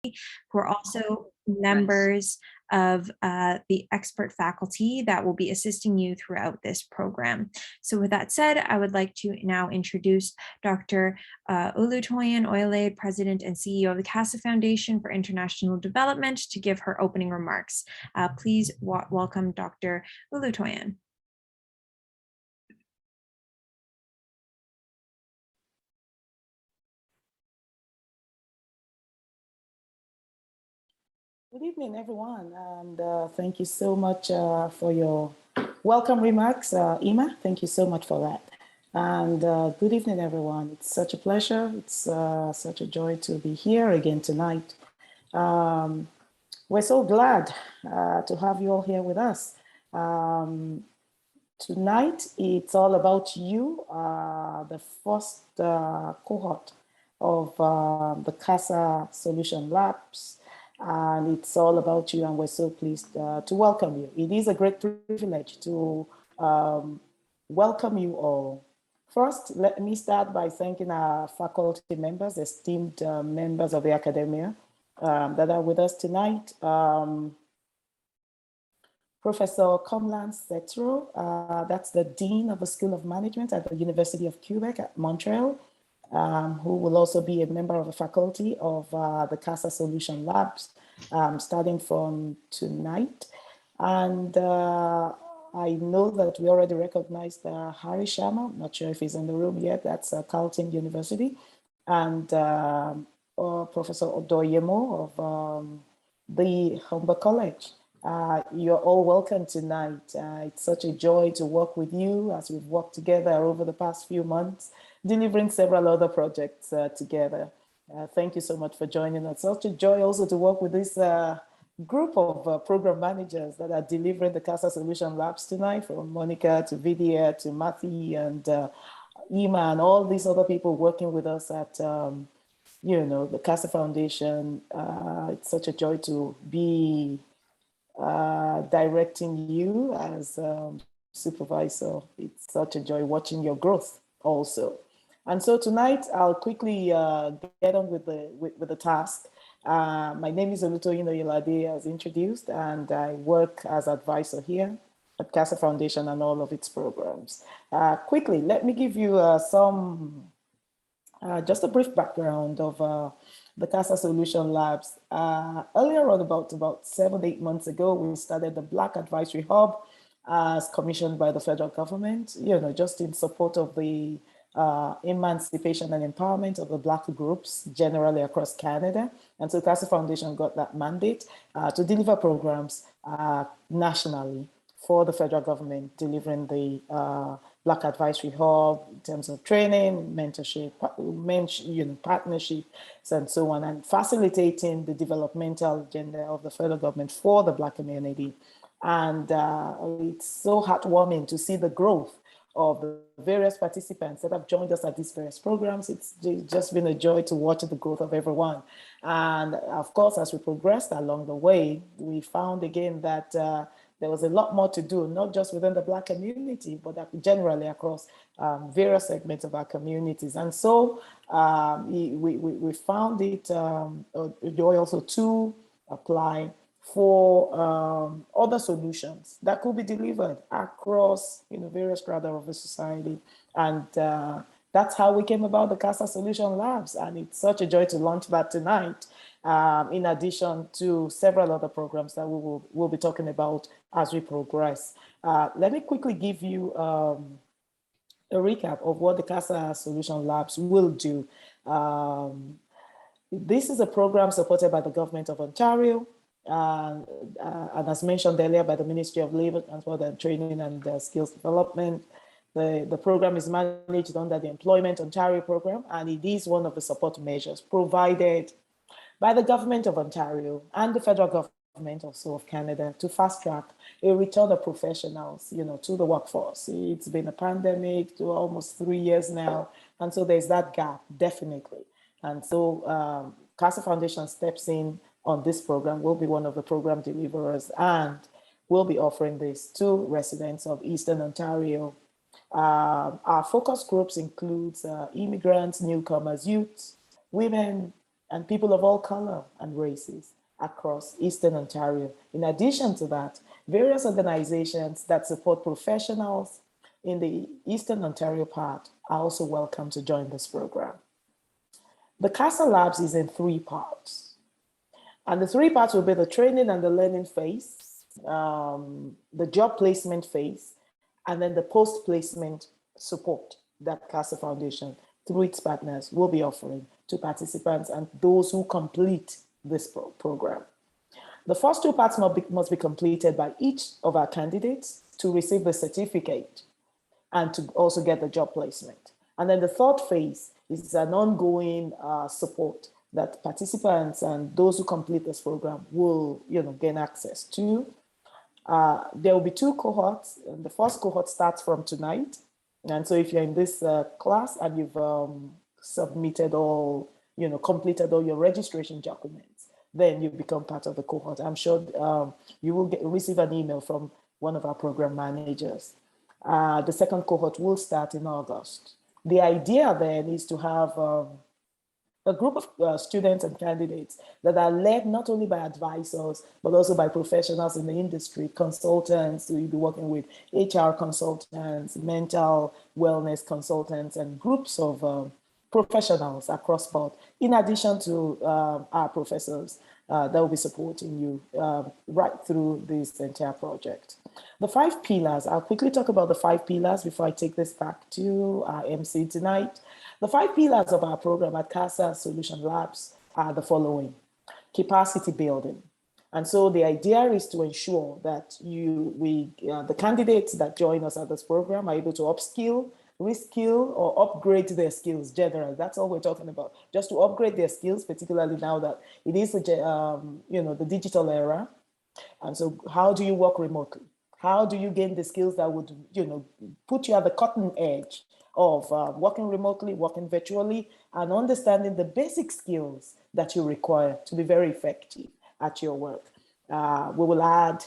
who are also members of the expert faculty that will be assisting you throughout this program. So with that said, I would like to now introduce Dr. Olutoyin Oyelade, President and CEO of the Casa Foundation for International Development, to give her opening remarks. Please welcome Dr. Olutoyin. Good evening, everyone, and thank you so much for your welcome remarks, Ima. Thank you so much for that. And good evening, everyone. It's such a pleasure. It's such a joy to be here again tonight. We're so glad to have you all here with us. Tonight, it's all about you, the first cohort of the Casa Solution Labs. And it's all about you, and we're so pleased to welcome you. It is a great privilege to welcome you all. First, let me start by thanking our faculty members, esteemed members of the academia that are with us tonight. Professor Komlan Setro, that's the Dean of the School of Management at the University of Quebec at Montreal, who will also be a member of the faculty of the Casa Solution Labs, starting from tonight. And I know that we already recognized Hari Sharma. I'm not sure if he's in the room yet. That's Carleton University. And Professor Odoyemo of the Humber College. You're all welcome tonight. It's such a joy to work with you as we've worked together over the past few months, delivering several other projects together. Thank you so much for joining us. Such a joy also to work with this group of program managers that are delivering the Casa Solution Labs tonight, from Monica to Vidya to Matthew and Ima and all these other people working with us at the Casa Foundation. It's such a joy to be directing you as supervisor. It's such a joy watching your growth also. And so tonight I'll quickly get on with the task. My name is Olutoyin Oyelade, as introduced, and I work as advisor here at Casa Foundation and all of its programs. Quickly, let me give you just a brief background of the Casa Solution Labs. Earlier on, about 7-8 months ago, we started the Black Advisory Hub as commissioned by the federal government, just in support of the emancipation and empowerment of the Black groups generally across Canada. And so Casa Foundation got that mandate to deliver programs nationally for the federal government, delivering the Black Advisory Hub in terms of training, mentorship, partnerships, and so on, and facilitating the developmental agenda of the federal government for the Black community. And it's so heartwarming to see the growth of the various participants that have joined us at these various programs. It's just been a joy to watch the growth of everyone. And of course, as we progressed along the way, we found again that there was a lot more to do, not just within the Black community, but generally across various segments of our communities. And so we found it joy also to apply for other solutions that could be delivered across various strata of the society. And that's how we came about the Casa Solution Labs. And it's such a joy to launch that tonight, in addition to several other programs that we'll be talking about as we progress. Let me quickly give you a recap of what the Casa Solution Labs will do. This is a program supported by the Government of Ontario, and as mentioned earlier, by the Ministry of Labour, Transport and Training and Skills Development. The program is managed under the Employment Ontario program, and it is one of the support measures provided by the Government of Ontario and the federal government also of Canada to fast track a return of professionals, to the workforce. It's been a pandemic to almost 3 years now, and so there's that gap, definitely. And so Casa Foundation steps in on this program, will be one of the program deliverers, and will be offering this to residents of Eastern Ontario. Our focus groups includes immigrants, newcomers, youth, women, and people of all color and races across Eastern Ontario. In addition to that, various organizations that support professionals in the Eastern Ontario part are also welcome to join this program. The Casa Labs is in 3 parts. And the 3 parts will be the training and the learning phase, the job placement phase, and then the post-placement support that Casa Foundation, through its partners, will be offering to participants and those who complete this program. The first 2 parts must be completed by each of our candidates to receive the certificate and to also get the job placement. And then the 3rd phase is an ongoing support that participants and those who complete this program will, gain access to. There will be 2 cohorts. And the first cohort starts from tonight. And so if you're in this class and you've submitted all, completed all your registration documents, then you become part of the cohort. I'm sure you will receive an email from one of our program managers. The second cohort will start in August. The idea then is to have a group of students and candidates that are led not only by advisors, but also by professionals in the industry, consultants. We'll be working with HR consultants, mental wellness consultants, and groups of professionals across board, in addition to our professors that will be supporting you right through this entire project. The 5 pillars, I'll quickly talk about the 5 pillars before I take this back to our MC tonight. The 5 pillars of our program at Casa Solution Labs are the following: capacity building. And so the idea is to ensure that the candidates that join us at this program are able to upskill, reskill, or upgrade their skills generally. That's all we're talking about, just to upgrade their skills, particularly now that it is the digital era. And so how do you work remotely? How do you gain the skills that would put you at the cutting edge of working remotely, working virtually, and understanding the basic skills that you require to be very effective at your work? We will add,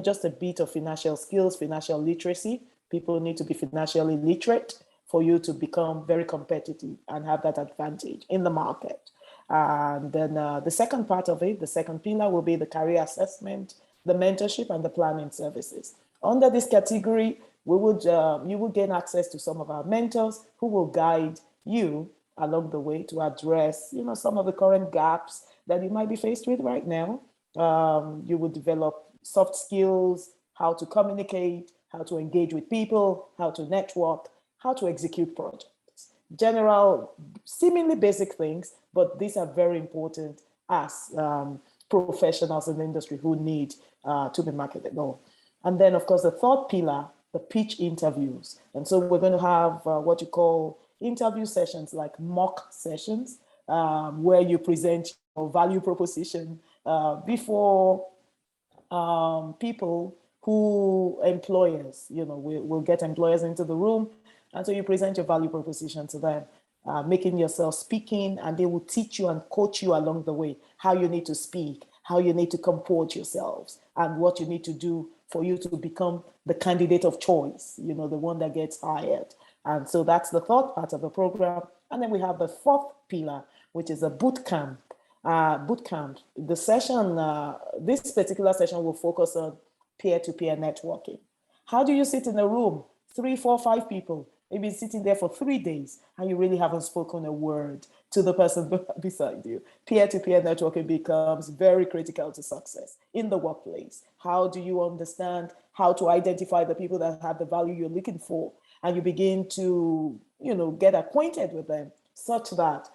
just a bit of financial skills, financial literacy. People need to be financially literate for you to become very competitive and have that advantage in the market. And then the second part of it, the second pillar, will be the career assessment, the mentorship, and the planning services. Under this category, you will gain access to some of our mentors who will guide you along the way to address, some of the current gaps that you might be faced with right now. You will develop soft skills, how to communicate, how to engage with people, how to network, how to execute projects. General, seemingly basic things, but these are very important as professionals in the industry who need to be marketable. And then, of course, the 3rd pillar, the pitch interviews. And so we're going to have what you call interview sessions, like mock sessions, where you present your value proposition before people who employers, we'll get employers into the room. And so you present your value proposition to them, making yourself speaking, and they will teach you and coach you along the way, how you need to speak, how you need to comport yourselves, and what you need to do for you to become the candidate of choice, the one that gets hired. And so that's the 3rd part of the program. And then we have the 4th pillar, which is a boot camp. The session, this particular session will focus on peer-to-peer networking. How do you sit in a room, 3, 4, 5 people, maybe sitting there for 3 days, and you really haven't spoken a word to the person beside you? Peer-to-peer networking becomes very critical to success in the workplace. How do you understand how to identify the people that have the value you're looking for? And you begin to, get acquainted with them such that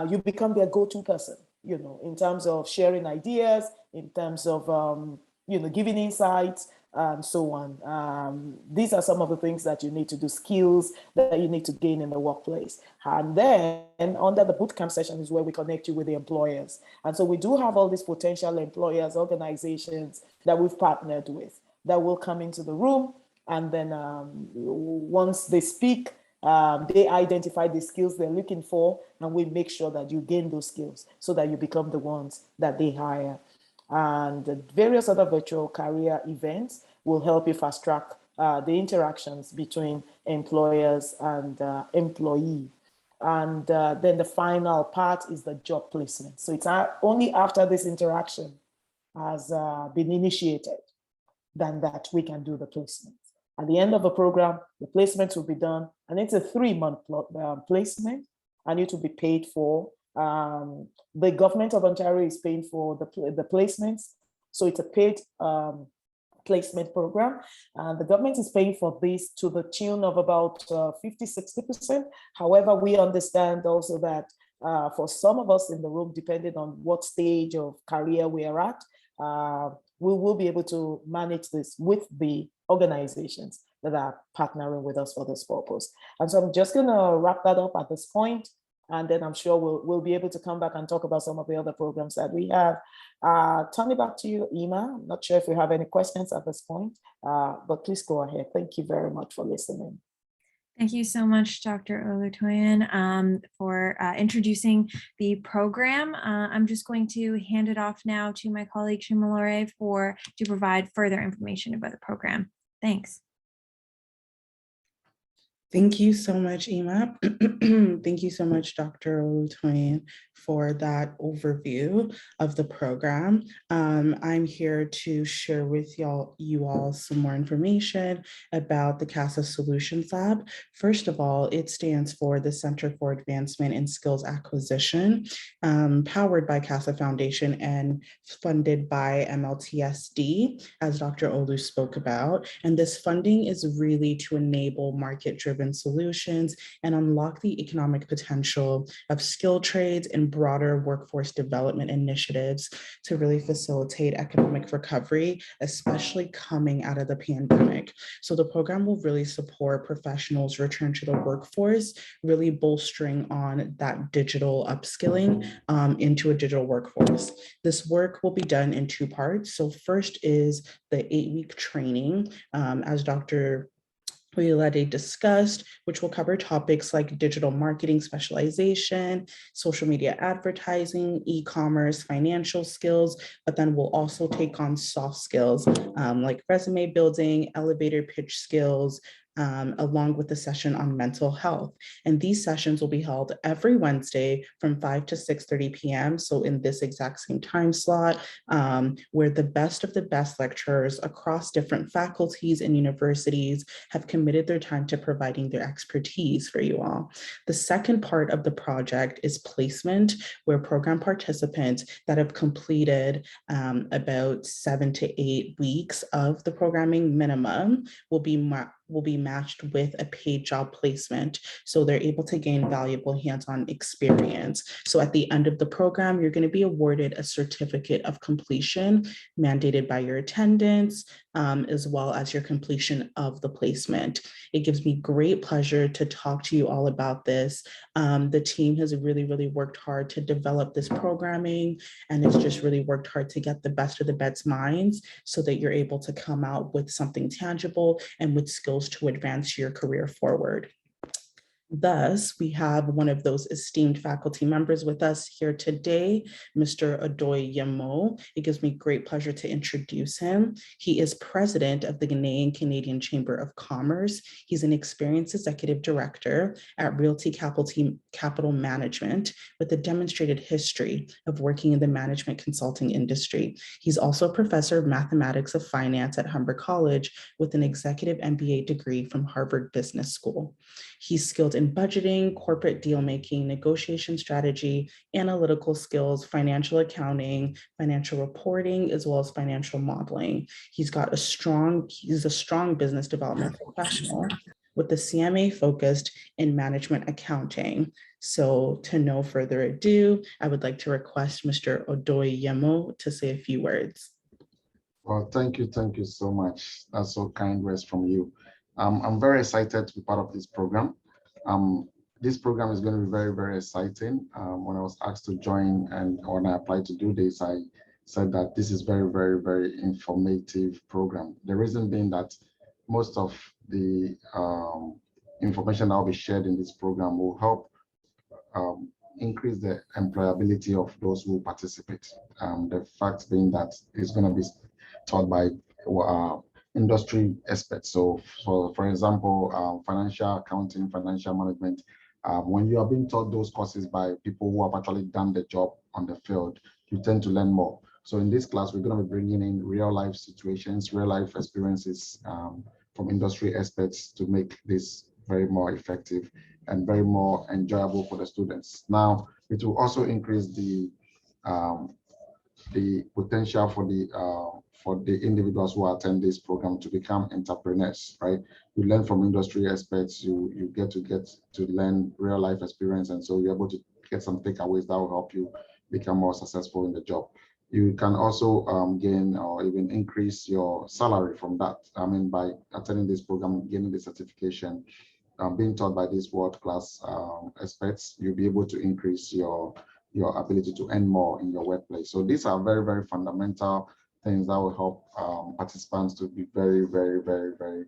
you become their go-to person, in terms of sharing ideas, in terms of, giving insights, and so on. These are some of the things that you need to do, skills that you need to gain in the workplace. And then under the bootcamp session is where we connect you with the employers. And so we do have all these potential employers, organizations that we've partnered with that will come into the room. And then once they speak, they identify the skills they're looking for, and we make sure that you gain those skills so that you become the ones that they hire. And the various other virtual career events will help you fast track the interactions between employers and employee. And then the final part is the job placement. So it's only after this interaction has been initiated than that we can do the placement. At the end of the program, the placement will be done, and it's a 3-month placement, and it will be paid for. The government of Ontario is paying for the placements, so it's a paid placement program. And the government is paying for this to the tune of about 50–60%. However, we understand also that for some of us in the room, depending on what stage of career we are at, we will be able to manage this with the organizations that are partnering with us for this purpose. And so I'm just going to wrap that up at this point, and then I'm sure we'll be able to come back and talk about some of the other programs that we have. Turn it back to you, Ima. I'm not sure if you have any questions at this point, but please go ahead. Thank you very much for listening. Thank you so much, Dr. Olutoyin, for introducing the program. I'm just going to hand it off now to my colleague Shimalore to provide further information about the program. Thanks. Thank you so much, Ima. Thank you so much, Dr. Olutoyin, for that overview of the program. I'm here to share with you all some more information about the Casa Solutions Lab. First of all, it stands for the Center for Advancement in Skills Acquisition, powered by Casa Foundation and funded by MLTSD, as Dr. Olu spoke about. And this funding is really to enable market-driven solutions and unlock the economic potential of skilled trades and broader workforce development initiatives to really facilitate economic recovery, especially coming out of the pandemic. So the program will really support professionals' return to the workforce, really bolstering on that digital upskilling into a digital workforce. This work will be done in 2 parts. So first is the 8-week training, as Dr. Oyelade discussed, which will cover topics like digital marketing specialization, social media advertising, e-commerce, financial skills, but then we'll also take on soft skills like resume building, elevator pitch skills, along with the session on mental health. And these sessions will be held every Wednesday from 5 to 6:30 p.m. So in this exact same time slot, where the best of the best lecturers across different faculties and universities have committed their time to providing their expertise for you all. The second part of the project is placement, where program participants that have completed about 7 to 8 weeks of the programming minimum will be matched with a paid job placement. So they're able to gain valuable hands-on experience. So at the end of the program, you're going to be awarded a certificate of completion mandated by your attendance, as well as your completion of the placement. It gives me great pleasure to talk to you all about this. The team has really, really worked hard to develop this programming, and it's just really worked hard to get the best of the best minds so that you're able to come out with something tangible and with skills to advance your career forward. Thus, we have one of those esteemed faculty members with us here today, Mr. Odoyemo. It gives me great pleasure to introduce him. He is president of the Ghanaian Canadian Chamber of Commerce. He's an experienced executive director at Realty Capital Management with a demonstrated history of working in the management consulting industry. He's also a professor of mathematics of finance at Humber College with an executive MBA degree from Harvard Business School. He's skilled in budgeting, corporate deal making, negotiation strategy, analytical skills, financial accounting, financial reporting, as well as financial modeling. He's a strong business development professional with the CMA focused in management accounting. So to no further ado, I would like to request Mr. Odoyemo to say a few words. Well, thank you so much. That's so kind words from you. I'm very excited to be part of this program. This program is going to be very, very exciting. When I was asked to join and when I applied to do this, I said that this is very, very, very informative program. The reason being that most of the information that will be shared in this program will help increase the employability of those who participate. The fact being that it's going to be taught by industry experts. So for example, financial accounting, financial management, When you are being taught those courses by people who have actually done the job on the field, you tend to learn more. So in this class, we're going to be bringing in real life situations, real life experiences from industry experts to make this very more effective and very more enjoyable for the students. Now, it will also increase the potential for the individuals who attend this program to become entrepreneurs, right? You learn from industry experts, you get to learn real life experience, and so you're able to get some takeaways that will help you become more successful in the job. You can also gain or even increase your salary from that. I mean, by attending this program, gaining the certification, being taught by these world-class experts, you'll be able to increase your ability to earn more in your workplace. So these are very, very fundamental things that will help participants to be very, very, very, very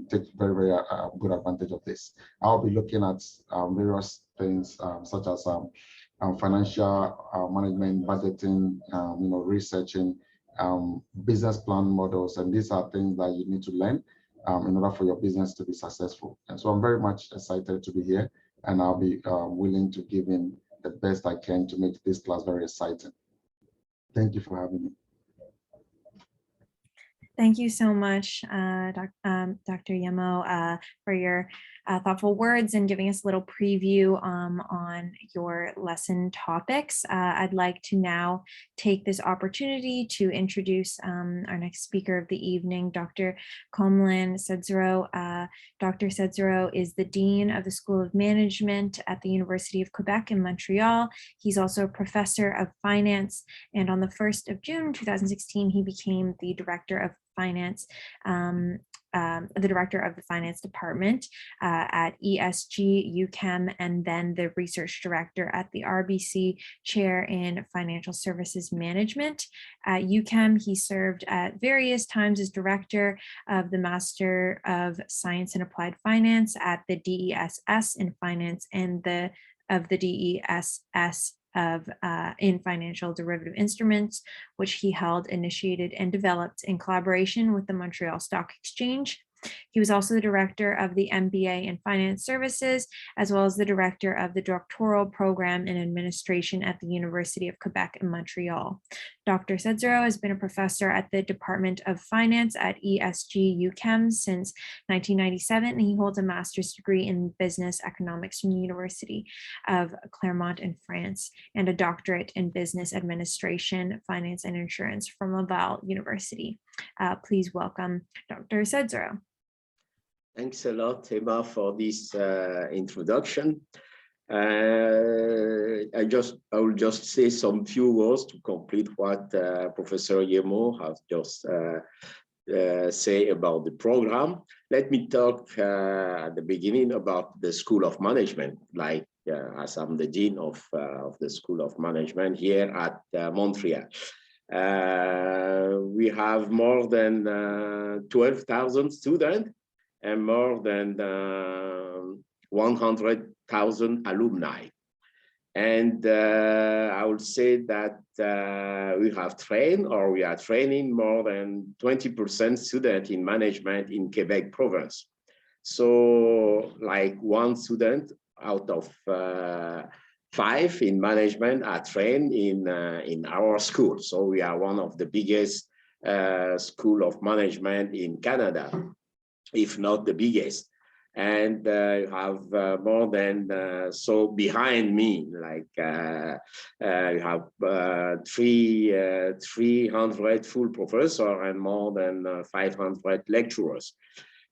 take very, very good advantage of this. I'll be looking at various things such as financial management, budgeting, researching, business plan models, and these are things that you need to learn in order for your business to be successful. And so I'm very much excited to be here, and I'll be willing to give in the best I can to make this class very exciting. Thank you for having me. Thank you so much, Dr. Yemo, for your thoughtful words and giving us a little preview on your lesson topics. I'd like to now take this opportunity to introduce our next speaker of the evening, Dr. Komlan Sedzero. Dr. Sedzero is the Dean of the School of Management at the University of Quebec in Montreal. He's also a professor of finance, and on the 1st of June 2016, he became the Director of Finance, the Director of the Finance Department at ESG UQAM, and then the Research Director at the RBC Chair in Financial Services Management. At UQAM, he served at various times as Director of the Master of Science in Applied Finance at the DESS in Finance and the DESS in financial derivative instruments, which he held, initiated, and developed in collaboration with the Montreal Stock Exchange. He was also the director of the MBA in Finance Services, as well as the director of the doctoral program in administration at the University of Quebec in Montreal. Dr. Sedzero has been a professor at the Department of Finance at ESG UQAM since 1997, and he holds a master's degree in business economics from the University of Clermont in France, and a doctorate in business administration, finance, and insurance from Laval University. Please welcome Dr. Sedzero. Thanks a lot, Emma, for this introduction. I will just say some few words to complete what Professor Yemo has just say about the program. Let me talk at the beginning about the School of Management, like as I'm the Dean of the School of Management here at Montreal. We have more than 12,000 students and more than 100,000 alumni. And I would say that we have trained, or we are training, more than 20% students in management in Quebec province. So like one student out of 5 in management are trained in our school. So we are one of the biggest school of management in Canada, if not the biggest. And you have more than, so behind me, like you have 300 full professors and more than 500 lecturers.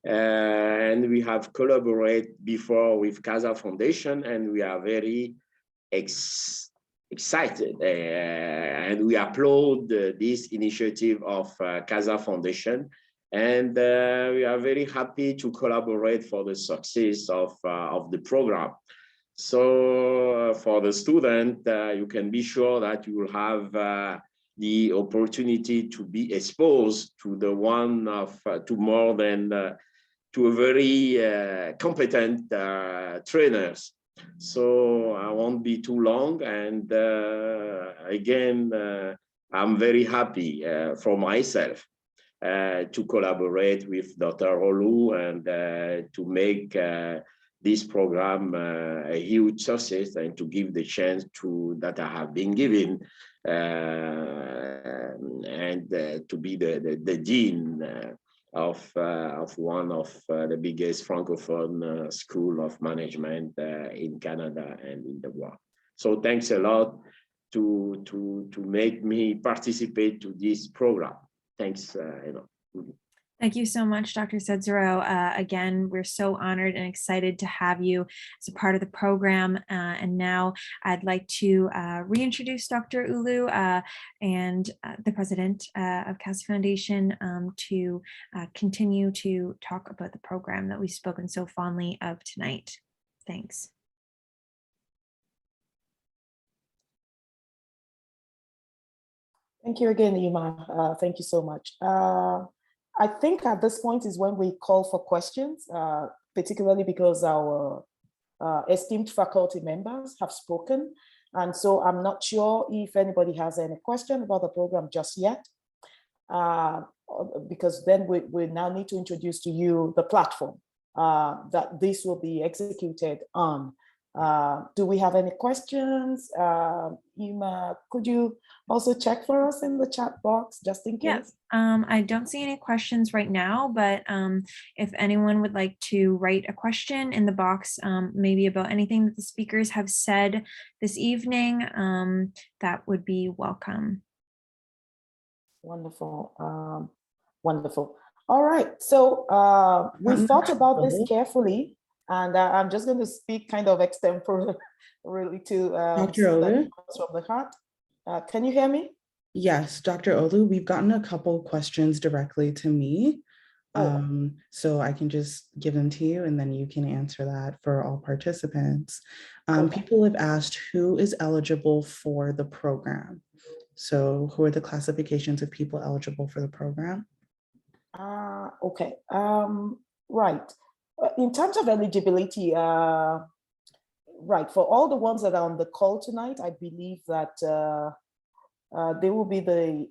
And we have collaborated before with Casa Foundation, and we are very excited, and we applaud this initiative of Casa Foundation. And we are very happy to collaborate for the success of the program. So for the student, you can be sure that you will have the opportunity to be exposed to the one of to a very competent trainers. So I won't be too long. And again, I'm very happy for myself to collaborate with Dr. Olu and to make this program a huge success and to give the chance to that I have been given and to be the dean of one of the biggest Francophone school of management in Canada and in the world. So thanks a lot to make me participate to this program. Thanks, Thank you so much, Dr. Sedzero. Again, we're so honored and excited to have you as a part of the program. And now I'd like to reintroduce Dr. Ulu and the president of Casa Foundation to continue to talk about the program that we've spoken so fondly of tonight. Thanks. Thank you again, Ima. Thank you so much. I think at this point is when we call for questions, particularly because our esteemed faculty members have spoken. And so I'm not sure if anybody has any question about the program just yet, because then we now need to introduce to you the platform that this will be executed on. Do we have any questions? Ima, could you also check for us in the chat box just in case? Yeah, I don't see any questions right now, but if anyone would like to write a question in the box, maybe about anything that the speakers have said this evening, that would be welcome. Wonderful, wonderful. All right, so we thought about this carefully. And I'm just going to speak kind of extempore really to Dr. Olu from the heart. Can you hear me? Yes, Dr. Olu, we've gotten a couple questions directly to me. So I can just give them to you and then you can answer that for all participants. Okay. People have asked who is eligible for the program. So who are the classifications of people eligible for the program? Okay, right. In terms of eligibility, right, for all the ones that are on the call tonight, I believe that they will be the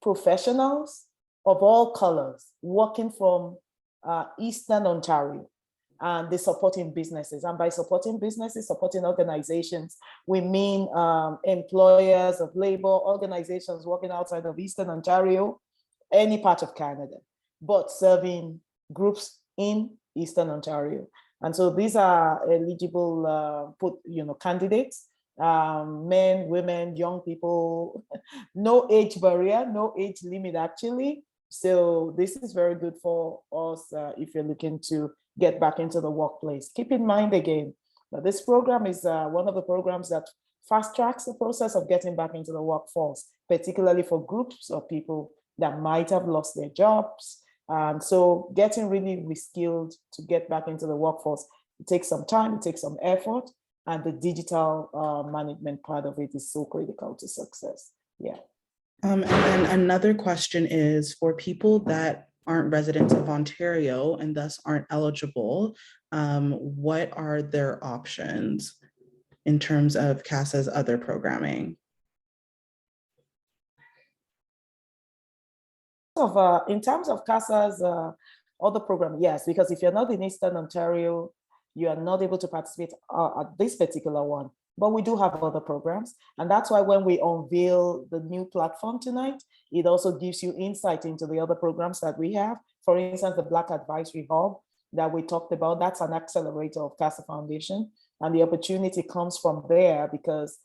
professionals of all colors working from Eastern Ontario, and the supporting businesses. And by supporting businesses, supporting organizations, we mean employers of labor, organizations working outside of Eastern Ontario, any part of Canada, but serving groups in Eastern Ontario. And so these are eligible candidates, men, women, young people, no age barrier, no age limit actually. So this is very good for us if you're looking to get back into the workplace. Keep in mind again, that this program is one of the programs that fast tracks the process of getting back into the workforce, particularly for groups of people that might have lost their jobs. So getting really reskilled to get back into the workforce, it takes some time, it takes some effort, and the digital management part of it is so critical to success. Yeah. And then another question is for people that aren't residents of Ontario and thus aren't eligible, what are their options in terms of CASA's other programming? In terms of CASA's other program, yes, because if you're not in Eastern Ontario, you are not able to participate at this particular one. But we do have other programs. And that's why when we unveil the new platform tonight, it also gives you insight into the other programs that we have. For instance, the Black Advisory Hub that we talked about, that's an accelerator of Casa Foundation. And the opportunity comes from there because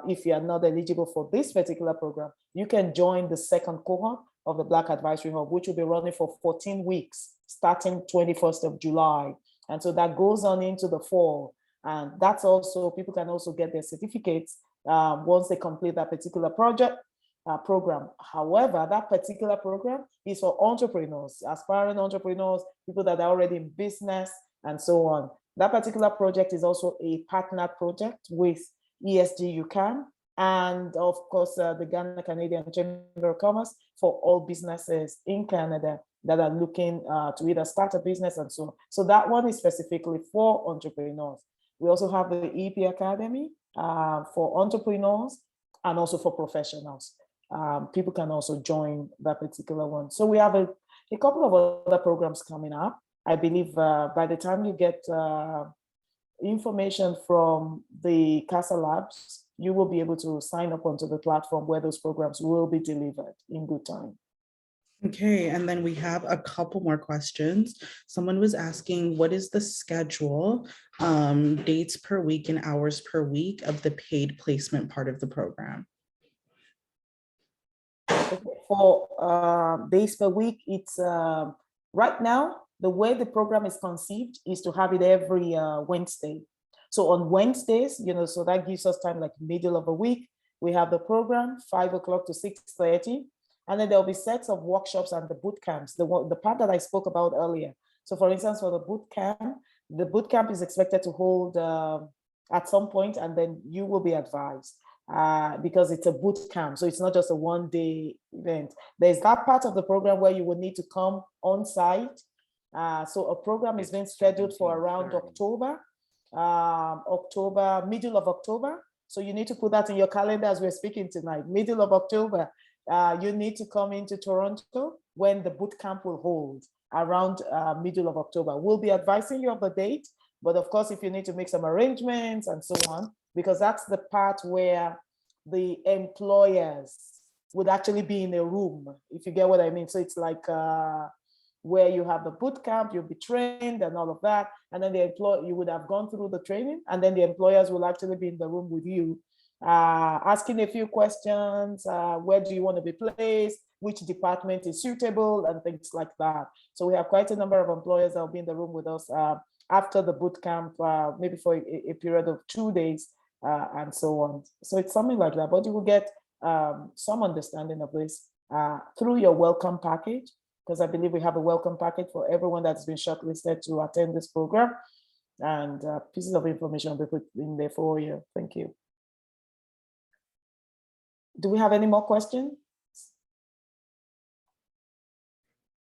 if you are not eligible for this particular program, you can join the second cohort of the Black Advisory Hub, which will be running for 14 weeks, starting 21st of July. And so that goes on into the fall. And that's also, people can also get their certificates once they complete that particular program. However, that particular program is for entrepreneurs, aspiring entrepreneurs, people that are already in business and so on. That particular project is also a partner project with ESG UCAN and of course the Ghana Canadian Chamber of Commerce for all businesses in Canada that are looking to either start a business and so on. So that one is specifically for entrepreneurs. We also have the EP Academy for entrepreneurs and also for professionals. People can also join that particular one. So we have a couple of other programs coming up. I believe by the time you get information from the Casa Labs, you will be able to sign up onto the platform where those programs will be delivered in good time. Okay, and then we have a couple more questions. Someone was asking, what is the schedule, dates per week and hours per week of the paid placement part of the program? For days per week, it's right now, the way the program is conceived is to have it every Wednesday. So on Wednesdays, so that gives us time, like middle of a week, we have the program 5 o'clock to 6:30. And then there'll be sets of workshops and the boot camps, the part that I spoke about earlier. So for instance, for the boot camp is expected to hold at some point, and then you will be advised because it's a boot camp. So it's not just a one-day event. There's that part of the program where you will need to come on site. So a program is being scheduled for around October, middle of October. So you need to put that in your calendar as we're speaking tonight, middle of October. You need to come into Toronto when the boot camp will hold around middle of October. We'll be advising you of the date, but of course, if you need to make some arrangements and so on, because that's the part where the employers would actually be in a room, if you get what I mean. So it's like where you have the boot camp, you'll be trained and all of that, and then you would have gone through the training, and then the employers will actually be in the room with you, asking a few questions, where do you want to be placed, which department is suitable, and things like that. So we have quite a number of employers that will be in the room with us after the boot camp, maybe for a period of 2 days, and so on. So it's something like that, but you will get some understanding of this through your welcome package, because I believe we have a welcome package for everyone that's been shortlisted to attend this program, and pieces of information will be put in there for you. Thank you. Do we have any more questions?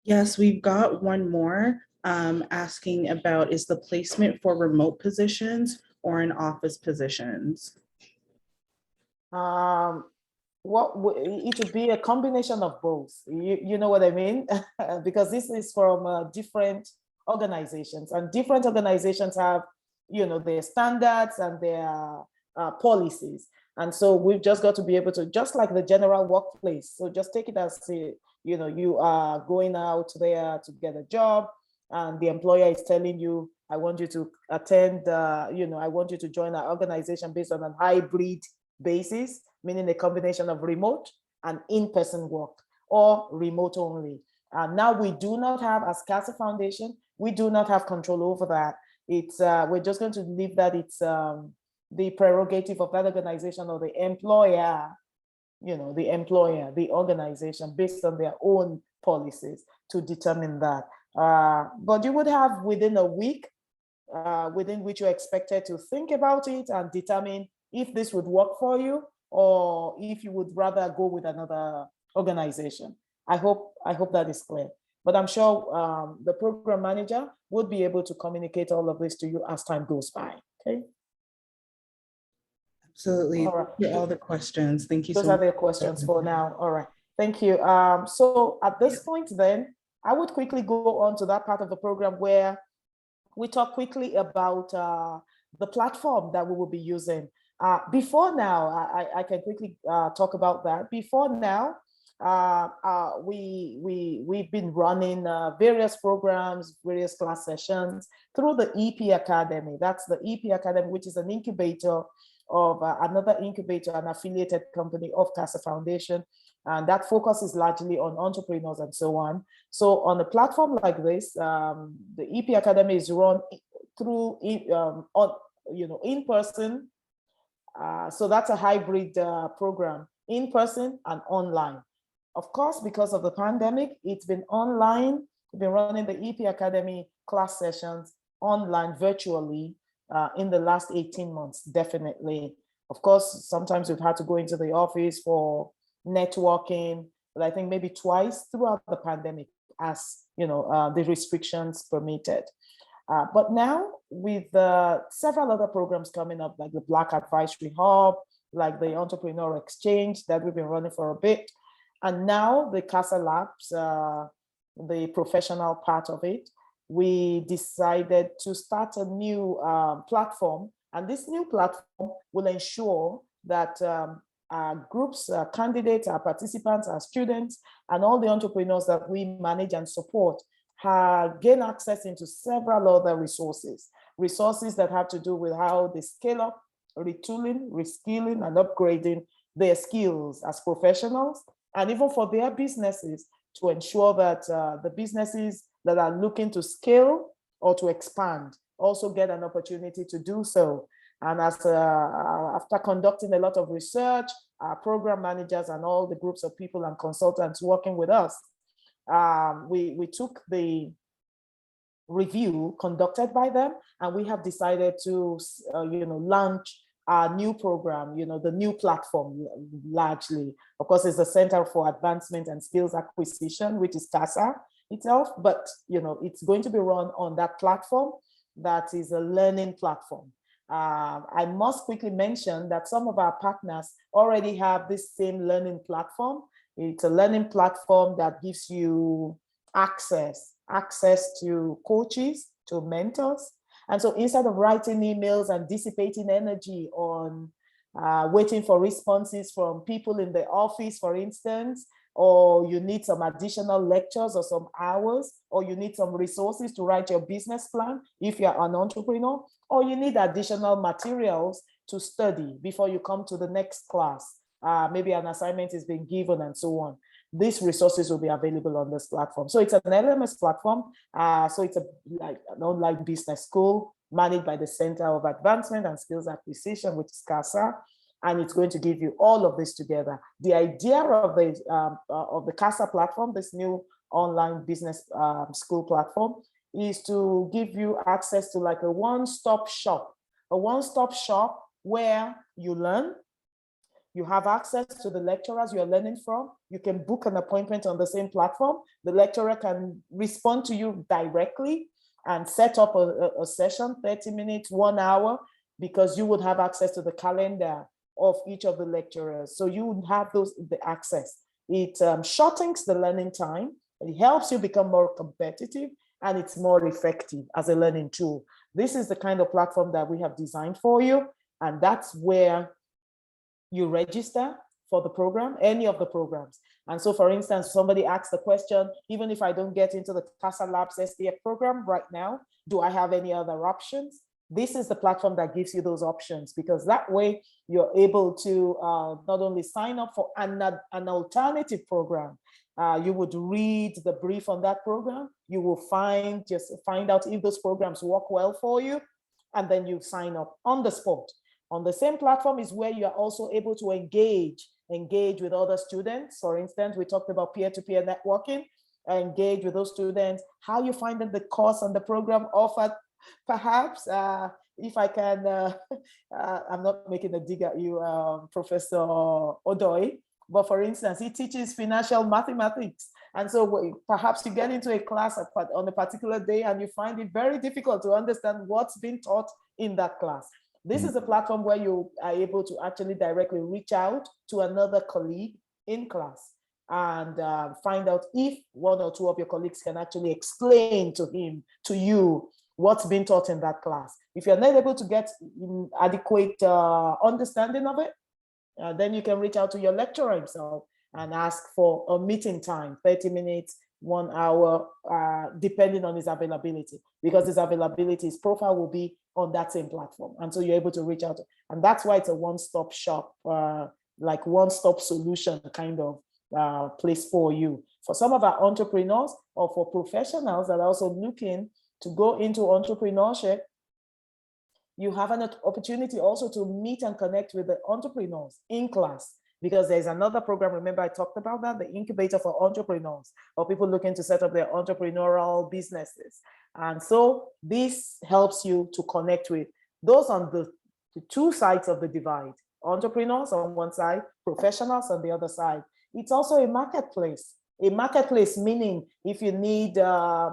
Yes, we've got one more asking about, is the placement for remote positions or in office positions? It would be a combination of both. You know what I mean? Because this is from different organizations, and different organizations have, their standards and their policies. And so we've just got to be able to, just like the general workplace. So just take it as, you are going out there to get a job, and the employer is telling you, I want you to attend, I want you to join our organization based on a hybrid basis, meaning a combination of remote and in-person work, or remote only. Now we do not have, as Casa Foundation, we do not have control over that. It's we're just going to leave that it's the prerogative of that organization or the employer, the organization, based on their own policies to determine that. But you would have within a week within which you're expected to think about it and determine if this would work for you, or if you would rather go with another organization. I hope that is clear. But I'm sure the program manager would be able to communicate all of this to you as time goes by. Okay. Absolutely. All right. All the questions. Thank you so Those much. are the questions for now. All right. Thank you. So at this point, then, I would quickly go on to that part of the program where we talk quickly about the platform that we will be using. Before now, I can quickly talk about that. Before now, we've been running various programs, various class sessions through the EP Academy. That's the EP Academy, which is an incubator of another incubator, an affiliated company of Casa Foundation. And that focuses largely on entrepreneurs and so on. So on a platform like this, the EP Academy is run through in person. So that's a hybrid program, in person and online. Of course, because of the pandemic, it's been online. We've been running the EP Academy class sessions online, virtually, in the last 18 months, definitely. Of course, sometimes we've had to go into the office for networking, but I think maybe twice throughout the pandemic, as the restrictions permitted. But now, with several other programs coming up, like the Black Advisory Hub, like the Entrepreneur Exchange that we've been running for a bit, and now the Casa Labs, the professional part of it, we decided to start a new platform. And this new platform will ensure that our groups, our candidates, our participants, our students, and all the entrepreneurs that we manage and support gain access into several other resources that have to do with how they scale up, retooling, reskilling, and upgrading their skills as professionals, and even for their businesses, to ensure that the businesses that are looking to scale or to expand also get an opportunity to do so. And as after conducting a lot of research, our program managers and all the groups of people and consultants working with us, we took the review conducted by them, and we have decided to launch our new program, the new platform, largely. Of course, it's the Center for Advancement and Skills Acquisition, which is Casa itself, but it's going to be run on that platform that is a learning platform. I must quickly mention that some of our partners already have this same learning platform. It's a learning platform that gives you access to coaches, to mentors. And so instead of writing emails and dissipating energy on waiting for responses from people in the office, for instance, or you need some additional lectures or some hours, or you need some resources to write your business plan if you're an entrepreneur, or you need additional materials to study before you come to the next class. Maybe an assignment is being given and so on. These resources will be available on this platform. So it's an LMS platform. So it's like an online business school managed by the Center of Advancement and Skills Acquisition, which is Casa. And it's going to give you all of this together. The idea of the Casa platform, this new online business school platform, is to give you access to like a one-stop shop where you learn. You have access to the lecturers you're learning from. You can book an appointment on the same platform. The lecturer can respond to you directly and set up a session, 30 minutes, 1 hour, because you would have access to the calendar of each of the lecturers. So you would have the access. It shortens the learning time. It helps you become more competitive, and it's more effective as a learning tool. This is the kind of platform that we have designed for you, and that's where you register for the program, any of the programs. And so, for instance, somebody asks the question, even if I don't get into the Casa Labs SDF program right now, do I have any other options? This is the platform that gives you those options, because that way you're able to not only sign up for an alternative program, you would read the brief on that program, you will find out if those programs work well for you, and then you sign up on the spot. On the same platform is where you are also able to engage with other students. For instance, we talked about peer-to-peer networking, engage with those students, how you find that the course and the program offered. Perhaps, if I can, I'm not making a dig at you, Professor Odoi, but for instance, he teaches financial mathematics. And so perhaps you get into a class on a particular day and you find it very difficult to understand what's being taught in that class. This is a platform where you are able to actually directly reach out to another colleague in class and find out if one or two of your colleagues can actually explain to you, what's been taught in that class. If you're not able to get adequate understanding of it, then you can reach out to your lecturer himself and ask for a meeting time, 30 minutes, 1 hour, depending on his availability, because his availability, his profile will be on that same platform. And so you're able to reach out. And that's why it's a one-stop shop, like one-stop solution kind of place for you. For some of our entrepreneurs or for professionals that are also looking to go into entrepreneurship, you have an opportunity also to meet and connect with the entrepreneurs in class, because there's another program, remember I talked about that, the incubator for entrepreneurs, or people looking to set up their entrepreneurial businesses. And so this helps you to connect with those on the two sides of the divide, entrepreneurs on one side, professionals on the other side. It's also a marketplace. A marketplace meaning if you need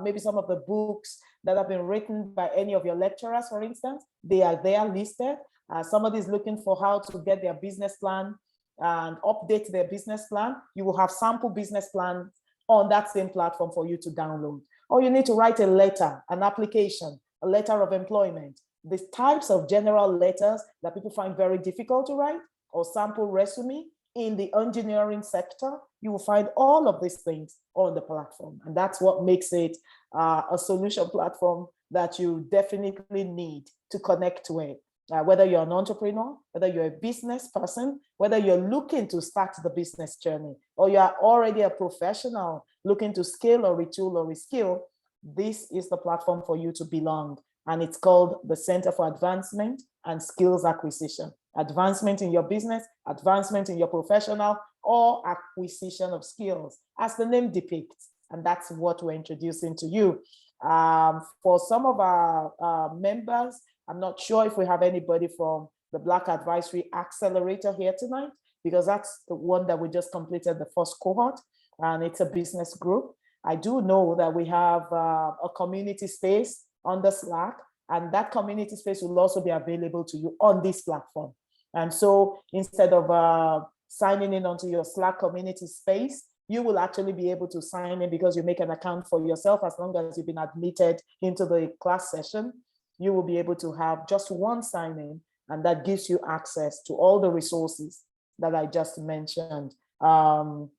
maybe some of the books that have been written by any of your lecturers, for instance, they are there listed. Somebody's looking for how to get their business plan and update their business plan. You will have sample business plans on that same platform for you to download. or you need to write a letter, an application, a letter of employment, the types of general letters that people find very difficult to write, or sample resume in the engineering sector, you will find all of these things on the platform. And that's what makes it a solution platform that you definitely need to connect with. Whether you're an entrepreneur, whether you're a business person, whether you're looking to start the business journey, or you are already a professional looking to scale or retool or reskill, this is the platform for you to belong. And it's called the Center for Advancement and Skills Acquisition. Advancement in your business, advancement in your professional, or acquisition of skills, as the name depicts. And that's what we're introducing to you. For some of our members, I'm not sure if we have anybody from the Black Advisory Accelerator here tonight, because that's the one that we just completed the first cohort, and it's a business group. I do know that we have a community space on the Slack, and that community space will also be available to you on this platform. And so instead of signing in onto your Slack community space, you will actually be able to sign in because you make an account for yourself. As long as you've been admitted into the class session, you will be able to have just one sign in, and that gives you access to all the resources that I just mentioned. In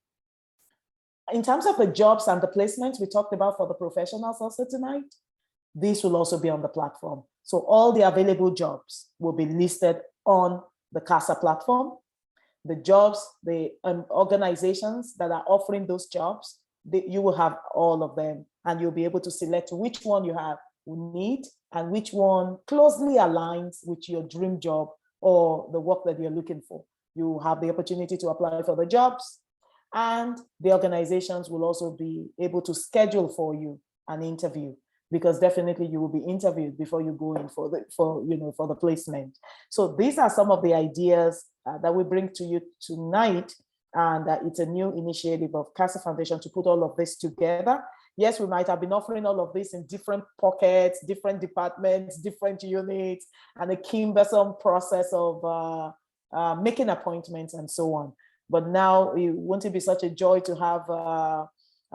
terms of the jobs and the placements we talked about for the professionals also tonight, this will also be on the platform. So all the available jobs will be listed on the Casa platform. The jobs, the organizations that are offering those jobs, you will have all of them, and you'll be able to select which one you have need and which one closely aligns with your dream job or the work that you're looking for. You have the opportunity to apply for the jobs, and the organizations will also be able to schedule for you an interview, because definitely you will be interviewed before you go in for the placement. So these are some of the ideas that we bring to you tonight, and it's a new initiative of Casa Foundation to put all of this together. Yes, we might have been offering all of this in different pockets, different departments, different units, and a cumbersome process of making appointments and so on. But now won't it be such a joy to have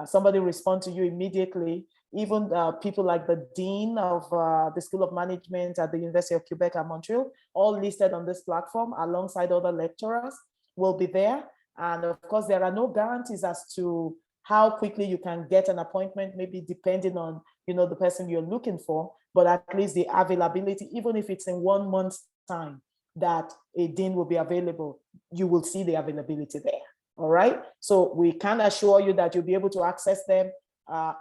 somebody respond to you immediately? Even people like the Dean of the School of Management at the University of Quebec at Montreal, all listed on this platform alongside other lecturers, will be there. And of course, there are no guarantees as to how quickly you can get an appointment, maybe depending on the person you're looking for, but at least the availability, even if it's in 1 month's time that a dean will be available, you will see the availability there. All right. So we can assure you that you'll be able to access them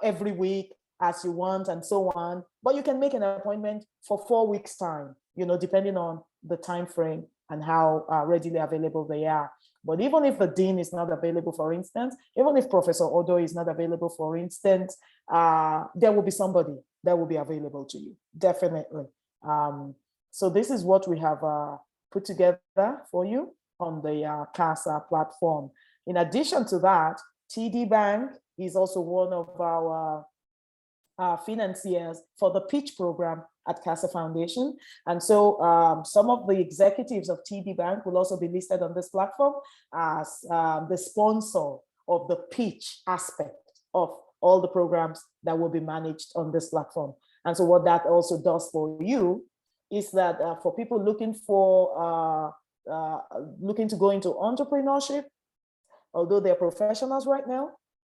every week as you want and so on, but you can make an appointment for 4 weeks time, depending on the time frame and how readily available they are. But even if the dean is not available, for instance, even if Professor Odo is not available, for instance, there will be somebody that will be available to you, definitely. So this is what we have put together for you on the Casa platform. In addition to that, TD Bank is also one of our financiers for the Pitch program at Casa Foundation. And so some of the executives of TD Bank will also be listed on this platform as the sponsor of the Pitch aspect of all the programs that will be managed on this platform. And so what that also does for you is that for people looking to go into entrepreneurship, although they're professionals right now,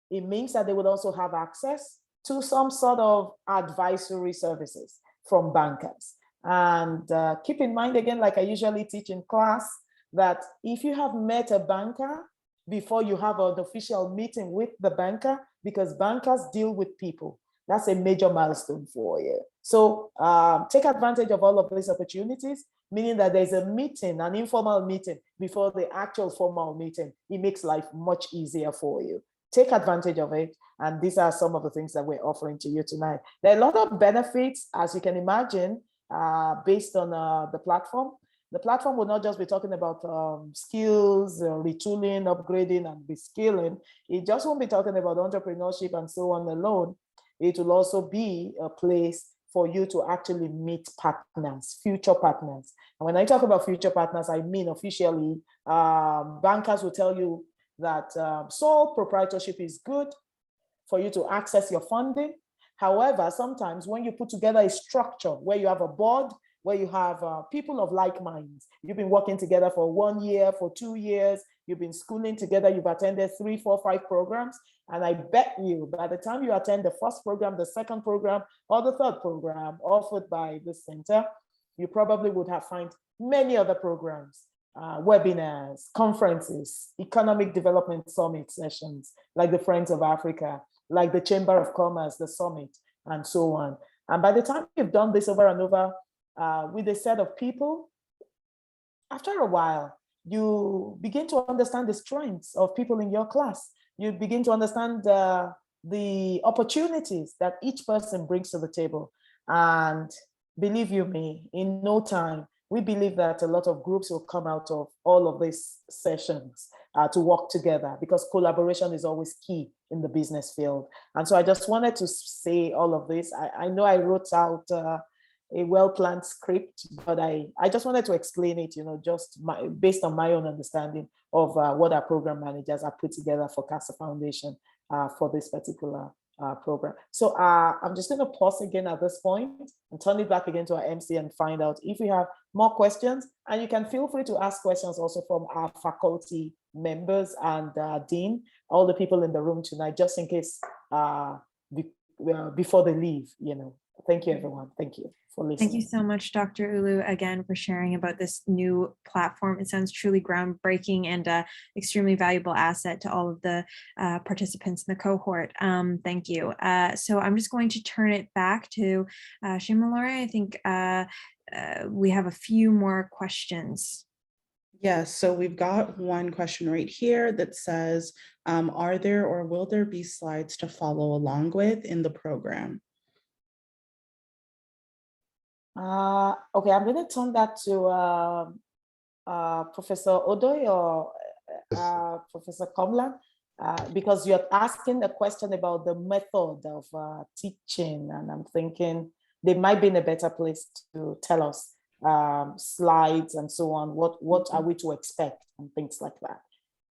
it means that they would also have access to some sort of advisory services from bankers. And keep in mind, again, like I usually teach in class, that if you have met a banker before you have an official meeting with the banker, because bankers deal with people, that's a major milestone for you. So take advantage of all of these opportunities, meaning that there's a meeting, an informal meeting before the actual formal meeting. It makes life much easier for you. Take advantage of it. And these are some of the things that we're offering to you tonight. There are a lot of benefits, as you can imagine, based on the platform. The platform will not just be talking about skills, retooling, upgrading, and reskilling. It just won't be talking about entrepreneurship and so on alone. It will also be a place for you to actually meet partners, future partners. And when I talk about future partners, I mean officially, bankers will tell you that sole proprietorship is good for you to access your funding, However, sometimes when you put together a structure where you have a board, where you have people of like minds, you've been working together for 1 year, for 2 years, you've been schooling together, you've attended 3, 4, 5 programs. And I bet you by the time you attend the first program, the second program, or the third program offered by the center, you probably would have found many other programs, webinars, conferences, economic development summit sessions, like the Friends of Africa, like the Chamber of Commerce, the summit, and so on. And by the time you've done this over and over with a set of people, after a while, you begin to understand the strengths of people in your class. You begin to understand the opportunities that each person brings to the table. And believe you me, in no time, we believe that a lot of groups will come out of all of these sessions to work together, because collaboration is always key in the business field. And so I just wanted to say all of this. I know I wrote out a well-planned script, but I just wanted to explain it, just based on my own understanding of what our program managers have put together for Casa Foundation for this particular program. So I'm just going to pause again at this point and turn it back again to our MC and find out if we have more questions. And you can feel free to ask questions also from our faculty members and Dean, all the people in the room tonight, just in case before they leave, Thank you, everyone. Thank you for listening. Thank you so much, Dr. Ulu, again, for sharing about this new platform. It sounds truly groundbreaking and extremely valuable asset to all of the participants in the cohort. Thank you. So I'm just going to turn it back to Shimalori. I think we have a few more questions. Yes, so we've got one question right here that says, are there or will there be slides to follow along with in the program? Okay, I'm going to turn that to Professor Odoy or Professor Komlan, because you're asking a question about the method of teaching, and I'm thinking they might be in a better place to tell us slides and so on. What are we to expect and things like that?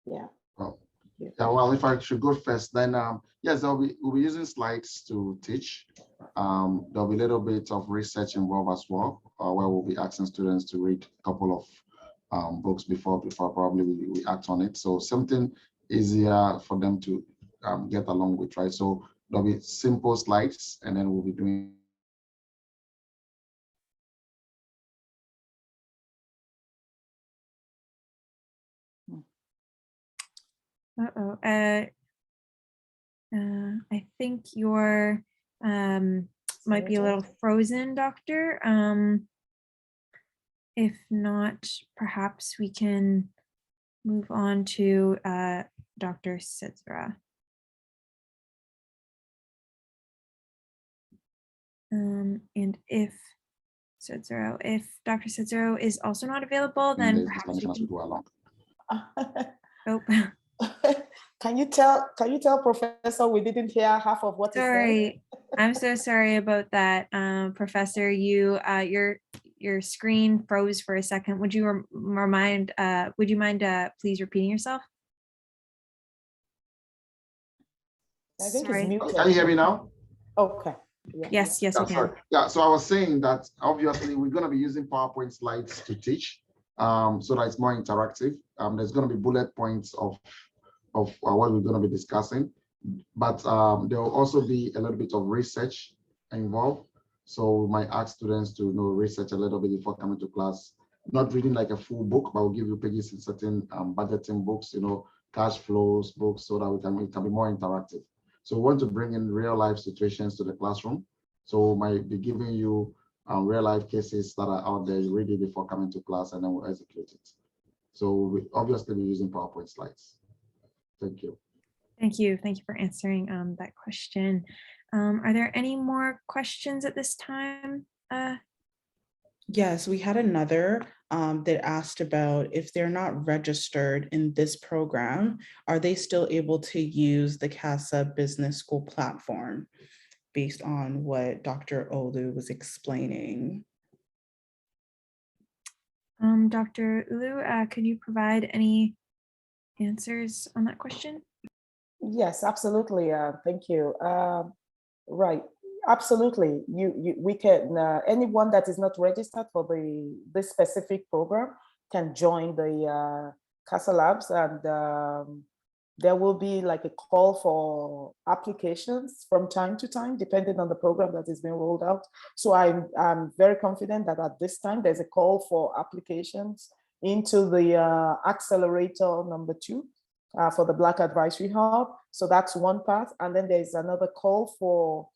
Yeah. Well, yeah. Well, if I should go first, then yes, we'll be using slides to teach. There'll be a little bit of research involved as well, where we'll be asking students to read a couple of books before probably we act on it. So something easier for them to get along with, right? So there'll be simple slides, and then we'll be doing. Uh-oh. I think you're might be a little frozen, Doctor. If not, perhaps we can move on to Dr. Sitzra. And if Dr. Sitzra is also not available, then perhaps we can go along. Oh. Can you tell Professor we didn't hear half of what he said? I'm so sorry about that, Professor. Your screen froze for a second. Would you mind please repeating yourself? I think it's muted. Can you hear me now? Okay. Yeah. Yes, we can. Sorry. Yeah, so I was saying that obviously we're going to be using PowerPoint slides to teach, so that it's more interactive. There's going to be bullet points of what we're going to be discussing, but there will also be a little bit of research involved. So we might ask students to research a little bit before coming to class, not reading like a full book, but we'll give you pages in certain budgeting books, cash flows books, so that it can be more interactive. So we want to bring in real life situations to the classroom. So we might be giving you real life cases that are out there. You read it before coming to class, and then we'll execute it. So we obviously be using PowerPoint slides. Thank you. Thank you for answering that question. Are there any more questions at this time? Yes, we had another that asked about if they're not registered in this program, are they still able to use the Casa Business School platform based on what Dr. Olu was explaining? Dr. Ulu, could you provide any answers on that question? Yes, absolutely. Thank you. Right. Absolutely. We can, anyone that is not registered for this specific program can join the Casa Labs, and there will be like a call for applications from time to time, depending on the program that is being rolled out. So I'm very confident that at this time, there's a call for applications into the accelerator number 2 for the Black Advisory Hub. So that's one part. And then there's another call for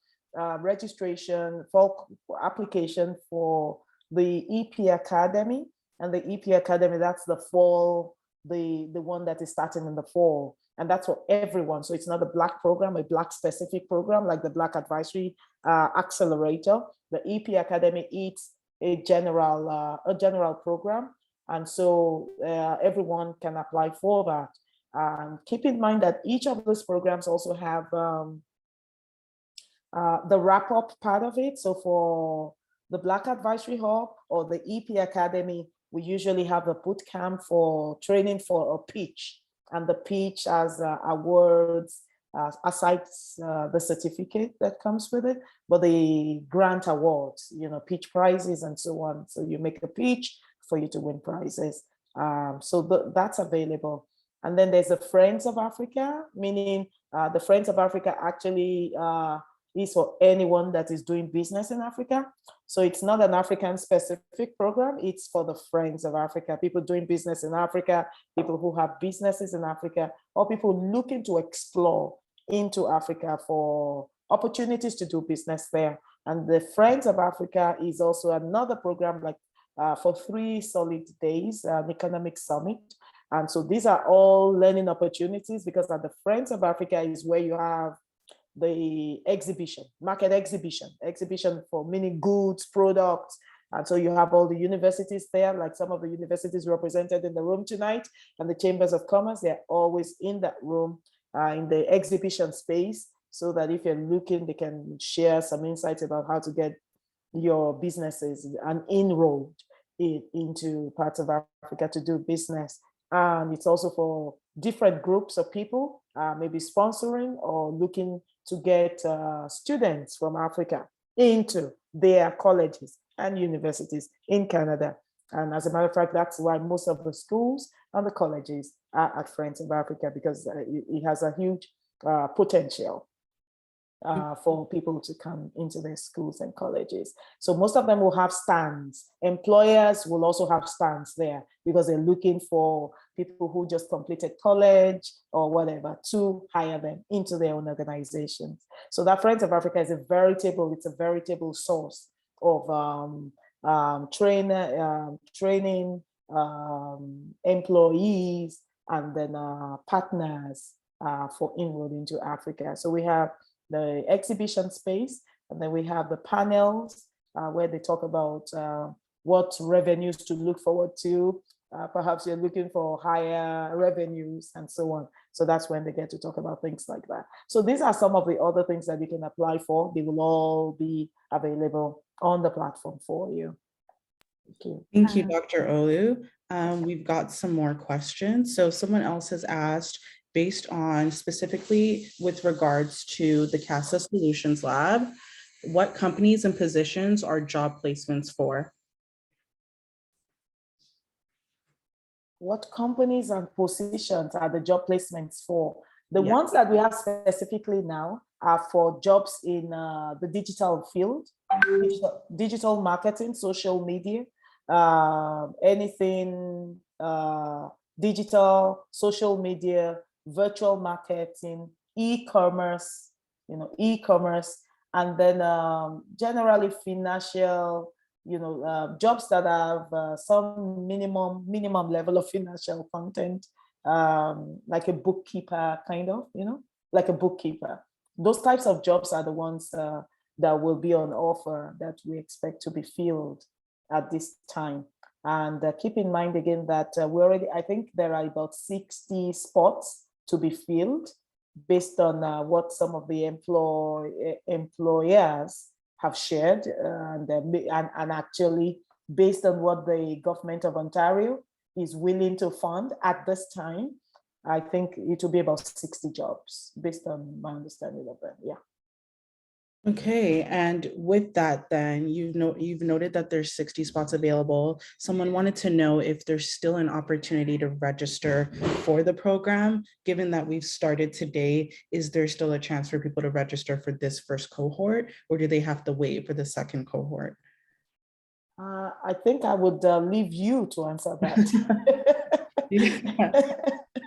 registration for application for the EP Academy. And the EP Academy, that's the fall, the one that is starting in the fall. And that's for everyone. So it's not a Black program, a Black specific program like the Black Advisory Accelerator. The EP Academy is a general program. And so everyone can apply for that. Keep in mind that each of those programs also have the wrap-up part of it. So for the Black Advisory Hub or the EP Academy, we usually have a boot camp for training for a pitch. And the pitch has awards, aside the certificate that comes with it, but the grant awards, pitch prizes and so on. So you make a pitch for you to win prizes. So that's available. And then there's the Friends of Africa, meaning the Friends of Africa actually is for anyone that is doing business in Africa. So it's not an African specific program, it's for the Friends of Africa, people doing business in Africa, people who have businesses in Africa, or people looking to explore into Africa for opportunities to do business there. And the Friends of Africa is also another program like for 3 solid days, an economic summit. And so these are all learning opportunities, because at the Friends of Africa is where you have the exhibition, market exhibition for many goods, products. And so you have all the universities there, like some of the universities represented in the room tonight, and the chambers of commerce, they're always in that room, in the exhibition space, so that if you're looking, they can share some insights about how to get your businesses and enrolled into parts of Africa to do business. And it's also for different groups of people, maybe sponsoring or looking to get students from Africa into their colleges and universities in Canada. And as a matter of fact, that's why most of the schools and the colleges are at Friends of Africa, because it has a huge potential for people to come into their schools and colleges. So most of them will have stands. Employers will also have stands there, because they're looking for people who just completed college or whatever to hire them into their own organizations. So that Friends of Africa is a veritable source of training employees and then partners for inroad into Africa. So we have the exhibition space, and then we have the panels where they talk about what revenues to look forward to. Perhaps you're looking for higher revenues and so on. So that's when they get to talk about things like that. So these are some of the other things that you can apply for. They will all be available on the platform for you. Thank you. Thank you, Dr. Olu. We've got some more questions. So someone else has asked, based on specifically with regards to the Casa Solutions Lab, what companies and positions are job placements for? What companies and positions are the job placements for? The ones that we have specifically now are for jobs in the digital field, digital marketing, social media, anything digital, social media, virtual marketing, e-commerce, and then generally financial, jobs that have some minimum level of financial content, like a bookkeeper kind of, like a bookkeeper. Those types of jobs are the ones that will be on offer that we expect to be filled at this time. And keep in mind again that I think there are about 60 spots to be filled based on what some of the employers have shared, and actually based on what the government of Ontario is willing to fund at this time. I think it will be about 60 jobs based on my understanding of that. Yeah. Okay, and with that, then you've noted that there's 60 spots available. Someone wanted to know if there's still an opportunity to register for the program. Given that we've started today, is there still a chance for people to register for this first cohort, or do they have to wait for the second cohort? I think I would leave you to answer that.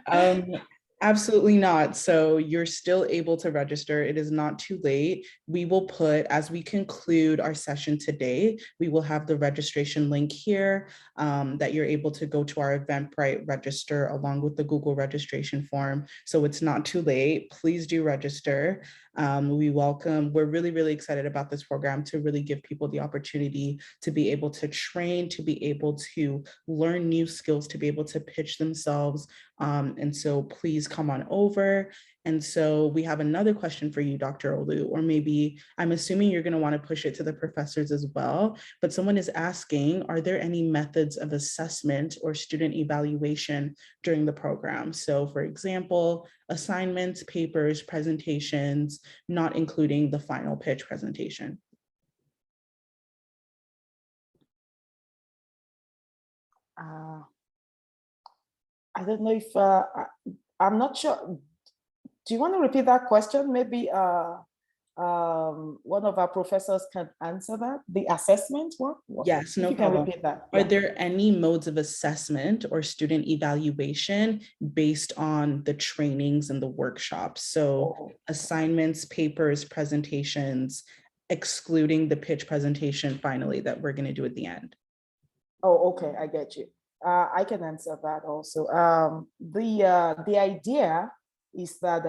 Um, absolutely not. So you're still able to register. It is not too late. We will put, as we conclude our session today, we will have the registration link here that you're able to go to our Eventbrite, register along with the Google registration form. So it's not too late. Please do register. We're really, really excited about this program to really give people the opportunity to be able to train, to be able to learn new skills, to be able to pitch themselves. And so please come on over. And so we have another question for you, Dr. Olu, or maybe I'm assuming you're going to want to push it to the professors as well. But someone is asking, are there any methods of assessment or student evaluation during the program? So for example, assignments, papers, presentations, not including the final pitch presentation. I don't know if I'm not sure. Do you want to repeat that question? Maybe one of our professors can answer that. The assessment one? Yes, no you problem. Can repeat that. Are there any modes of assessment or student evaluation based on the trainings and the workshops? So assignments, papers, presentations, excluding the pitch presentation finally that we're going to do at the end. Oh, okay, I get you. I can answer that also. The idea is that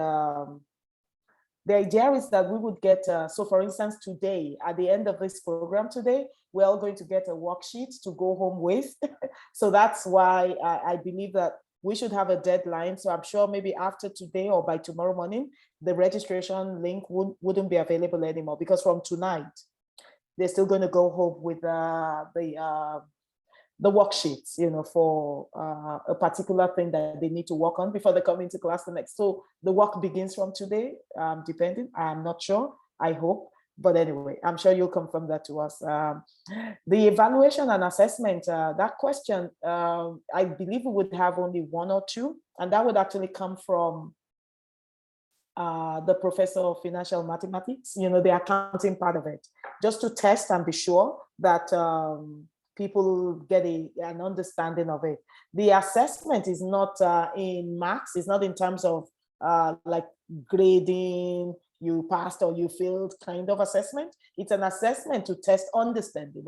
we would get, so for instance, today, at the end of this program today, we're all going to get a worksheet to go home with. So that's why I believe that we should have a deadline. So I'm sure maybe after today or by tomorrow morning, the registration link wouldn't be available anymore, because from tonight, they're still going to go home with the worksheets, for a particular thing that they need to work on before they come into class the next. So the work begins from today, depending. I'm not sure, I hope. But anyway, I'm sure you'll confirm that to us. The evaluation and assessment, that question, I believe we would have only one or two, and that would actually come from the professor of financial mathematics, the accounting part of it, just to test and be sure that people get an understanding of it. The assessment is not in marks, it's not in terms of like grading, you passed or you failed kind of assessment. It's an assessment to test understanding.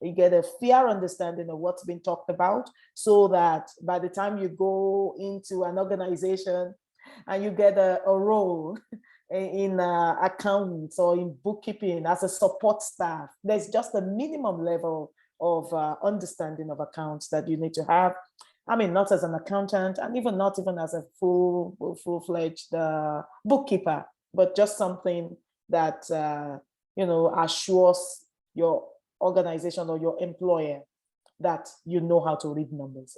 You get a fair understanding of what's been talked about, so that by the time you go into an organization and you get a role in accounts or in bookkeeping as a support staff, there's just a minimum level of understanding of accounts that you need to have. I mean, not as an accountant, and not even as a full-fledged bookkeeper, but just something that assures your organization or your employer that you know how to read numbers.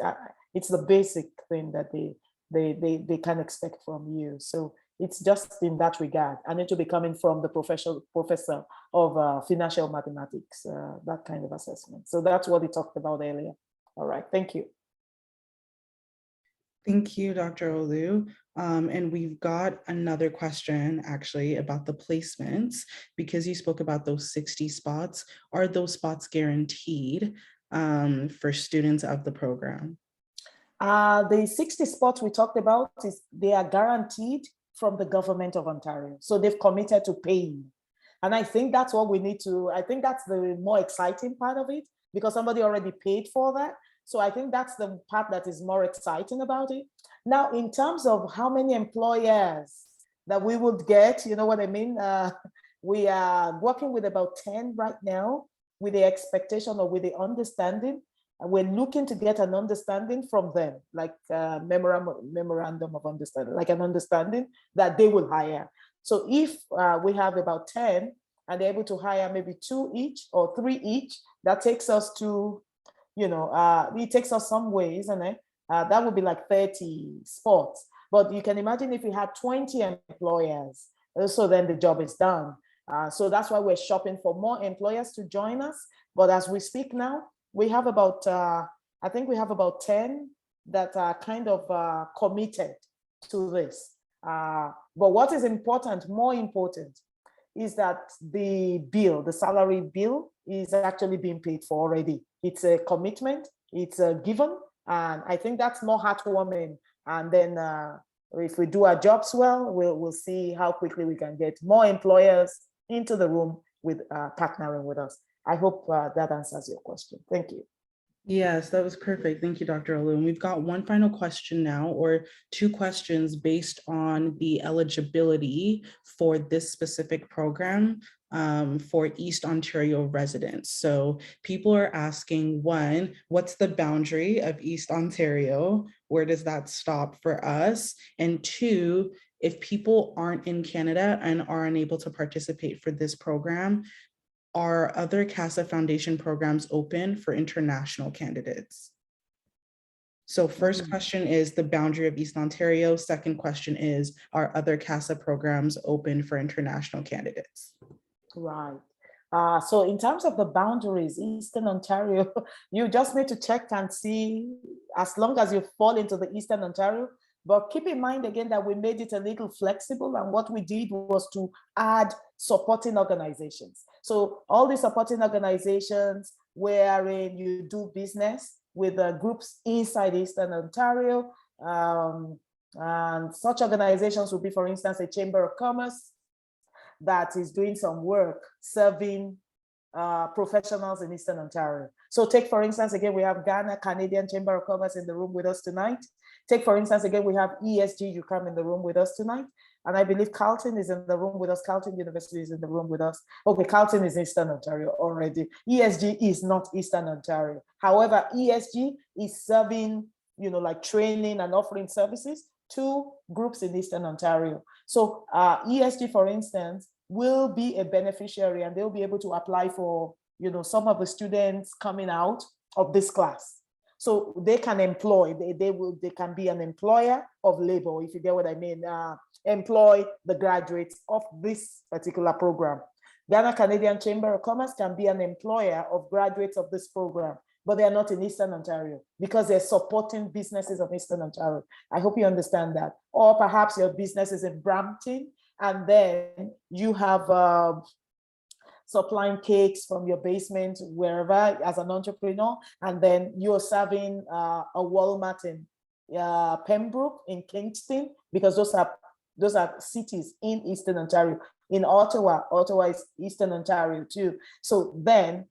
It's the basic thing that they can expect from you. So it's just in that regard, and it will be coming from the professor of financial mathematics, that kind of assessment. So that's what he talked about earlier. All right, thank you. Thank you, Dr. Olu. And we've got another question actually about the placements, because you spoke about those 60 spots. Are those spots guaranteed for students of the program? The 60 spots we talked about, they are guaranteed from the government of Ontario. So they've committed to paying. And I think that's what we need to, I think that's the more exciting part of it, because somebody already paid for that. So I think that's the part that is more exciting about it. Now, in terms of how many employers that we would get, you know what I mean? We are working with about 10 right now, with the expectation or with the understanding. We're looking to get an understanding from them, like a memorandum of understanding, like an understanding that they will hire. So if we have about 10 and they're able to hire maybe 2 each or 3 each, that takes us to, it takes us some way, isn't it? That would be like 30 spots. But you can imagine if we had 20 employers, so then the job is done. So that's why we're shopping for more employers to join us. But as we speak now, we have about, I think we have about 10 that are kind of committed to this. But what is important, more important, is that the bill, the salary bill, is actually being paid for already. It's a commitment, it's a given, and I think that's more heartwarming. And then if we do our jobs well, we'll see how quickly we can get more employers into the room with partnering with us. I hope that answers your question. Thank you. Yes, that was perfect. Thank you, Dr. Olu. And we've got one final question now, or two questions based on the eligibility for this specific program for East Ontario residents. So people are asking, one, what's the boundary of East Ontario? Where does that stop for us? And two, if people aren't in Canada and are unable to participate for this program, are other Casa Foundation programs open for international candidates? So first question is the boundary of East Ontario. Second question is, are other Casa programs open for international candidates? Right. So in terms of the boundaries, Eastern Ontario, you just need to check and see, as long as you fall into the Eastern Ontario. But keep in mind again that we made it a little flexible, and what we did was to add supporting organizations. So all the supporting organizations wherein you do business with groups inside Eastern Ontario, and such organizations would be, for instance, a Chamber of Commerce that is doing some work serving professionals in Eastern Ontario. So take, for instance, again, we have Ghana Canadian Chamber of Commerce in the room with us tonight. Take, for instance, again, we have ESG, UQAM in the room with us tonight. And I believe Carleton is in the room with us. Carleton University is in the room with us. Okay, Carleton is Eastern Ontario already. ESG is not Eastern Ontario. However, ESG is serving, like training and offering services to groups in Eastern Ontario. So ESG, for instance, will be a beneficiary, and they'll be able to apply for, some of the students coming out of this class. So they can employ, they can be an employer of labor, if you get what I mean, employ the graduates of this particular program. Ghana Canadian Chamber of Commerce can be an employer of graduates of this program, but they are not in Eastern Ontario because they're supporting businesses of Eastern Ontario. I hope you understand that. Or perhaps your business is in Brampton, and then you have supplying cakes from your basement, wherever, as an entrepreneur, and then you're serving a Walmart in Pembroke, in Kingston, because those are cities in Eastern Ontario. In Ottawa is Eastern Ontario too. So then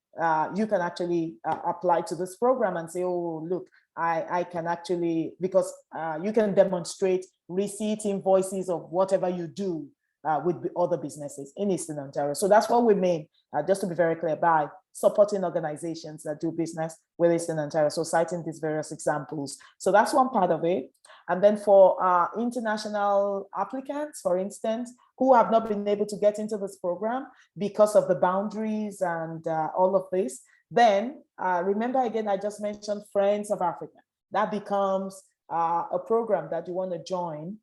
you can actually apply to this program and say, oh, look, I can actually, because you can demonstrate receipt invoices of whatever you do with other businesses in Eastern Ontario. So that's what we mean, just to be very clear, by supporting organizations that do business with Eastern Ontario. So citing these various examples. So that's one part of it. And then for international applicants, for instance, who have not been able to get into this program because of the boundaries and all of this, then remember again, I just mentioned Friends of Africa. That becomes a program that you want to join.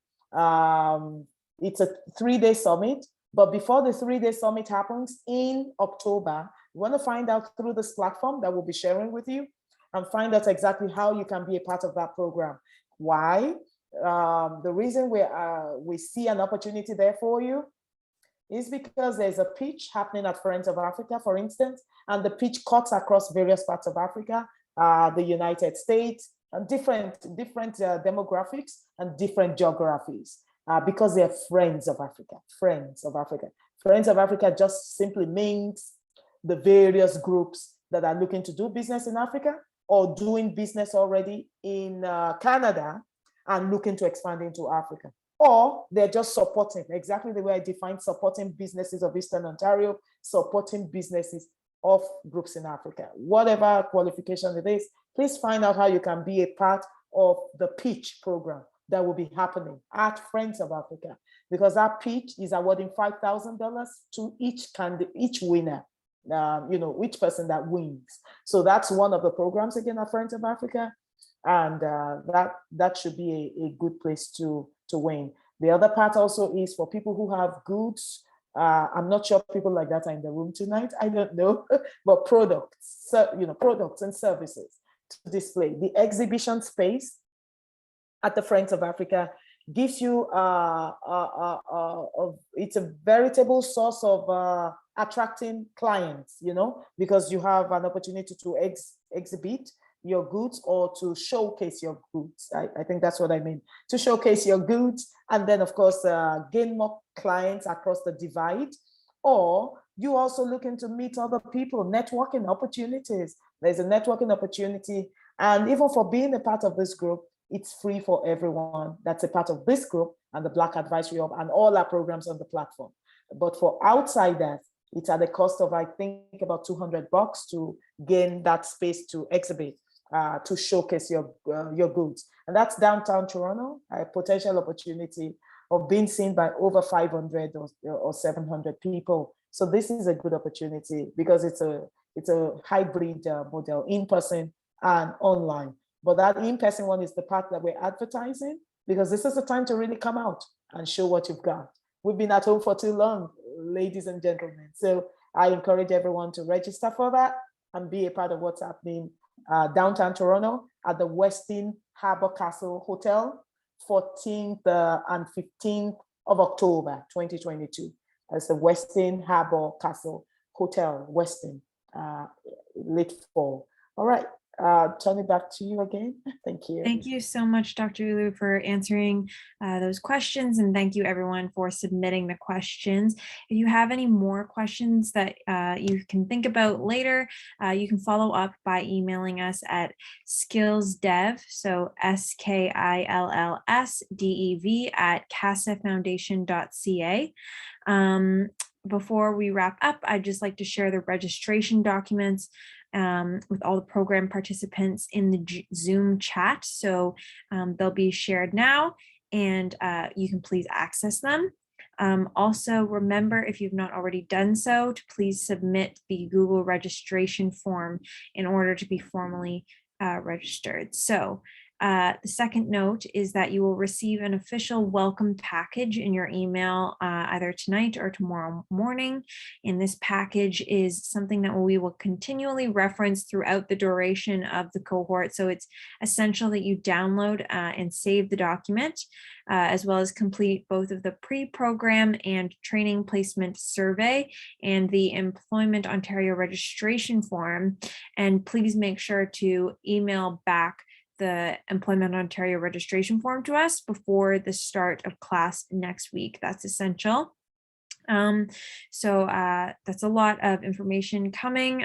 It's a 3-day summit, but before the 3-day summit happens in October, you want to find out through this platform that we'll be sharing with you and find out exactly how you can be a part of that program. Why? The reason we see an opportunity there for you is because there's a pitch happening at Friends of Africa, for instance, and the pitch cuts across various parts of Africa, the United States, and different demographics and different geographies. Because they're Friends of Africa, Friends of Africa. Friends of Africa just simply means the various groups that are looking to do business in Africa or doing business already in Canada and looking to expand into Africa. Or they're just supporting, exactly the way I defined supporting businesses of Eastern Ontario, supporting businesses of groups in Africa. Whatever qualification it is, please find out how you can be a part of the pitch program that will be happening at Friends of Africa, because that pitch is awarding $5,000 to each winner, each person that wins. So that's one of the programs again at Friends of Africa, and that should be a good place to win. The other part also is for people who have goods I'm not sure people like that are in the room tonight. I don't know, but products, so, products and services to display. The exhibition space at the Friends of Africa gives you it's a veritable source of attracting clients, because you have an opportunity to exhibit your goods or to showcase your goods. I think that's what I mean, to showcase your goods, and then of course gain more clients across the divide. Or you also looking to meet other people, networking opportunities. There's a networking opportunity, and even for being a part of this group, it's free for everyone that's a part of this group and the Black Advisory Hub and all our programs on the platform. But for outsiders, it's at the cost of, I think, about $200 to gain that space to exhibit, to showcase your goods. And that's downtown Toronto, a potential opportunity of being seen by over 500 or 700 people. So this is a good opportunity because it's a hybrid model, in person and online. But that in-person one is the part that we're advertising, because this is the time to really come out and show what you've got. We've been at home for too long, ladies and gentlemen. So I encourage everyone to register for that and be a part of what's happening downtown Toronto at the Westin Harbour Castle Hotel, 14th and 15th of October, 2022. That's the Westin Harbour Castle Hotel, Westin, late fall. All right. Turn it back to you again. Thank you. Thank you so much, Dr. Ulu, for answering those questions. And thank you everyone for submitting the questions. If you have any more questions that you can think about later, you can follow up by emailing us at skillsdev, so skillsdev at casafoundation.ca. Before we wrap up, I'd just like to share the registration documents with all the program participants in the Zoom chat. So they'll be shared now, and you can please access them. Also, remember, if you've not already done so, to please submit the Google registration form in order to be formally registered. So the second note is that you will receive an official welcome package in your email either tonight or tomorrow morning. And this package is something that we will continually reference throughout the duration of the cohort. So it's essential that you download and save the document, as well as complete both of the pre-program and training placement survey and the Employment Ontario registration form. And please make sure to email back the Employment Ontario registration form to us before the start of class next week. That's essential. So that's a lot of information coming,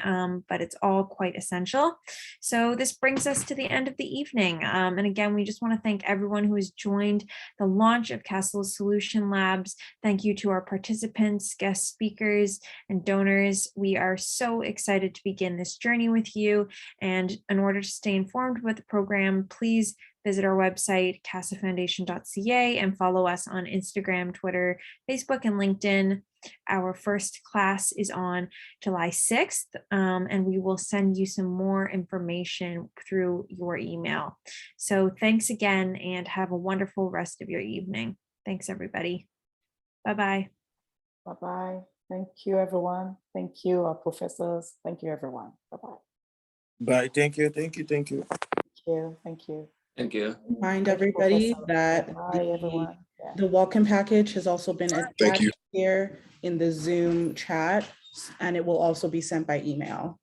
but it's all quite essential. So this brings us to the end of the evening. And again, we just want to thank everyone who has joined the launch of Castle's Solution Labs. Thank you to our participants, guest speakers, and donors. We are so excited to begin this journey with you. And in order to stay informed with the program, please visit our website, casafoundation.ca, and follow us on Instagram, Twitter, Facebook, and LinkedIn. Our first class is on July 6th, and we will send you some more information through your email. So thanks again, and have a wonderful rest of your evening. Thanks, everybody. Bye-bye. Bye-bye. Thank you, everyone. Thank you, our professors. Thank you, everyone. Bye-bye. Bye. Thank you. Thank you. Thank you. Thank you. Thank you. Thank you. Remind everybody that Bye, everyone. Yeah. the welcome package has also been Thank you. attached here in the Zoom chat, and it will also be sent by email.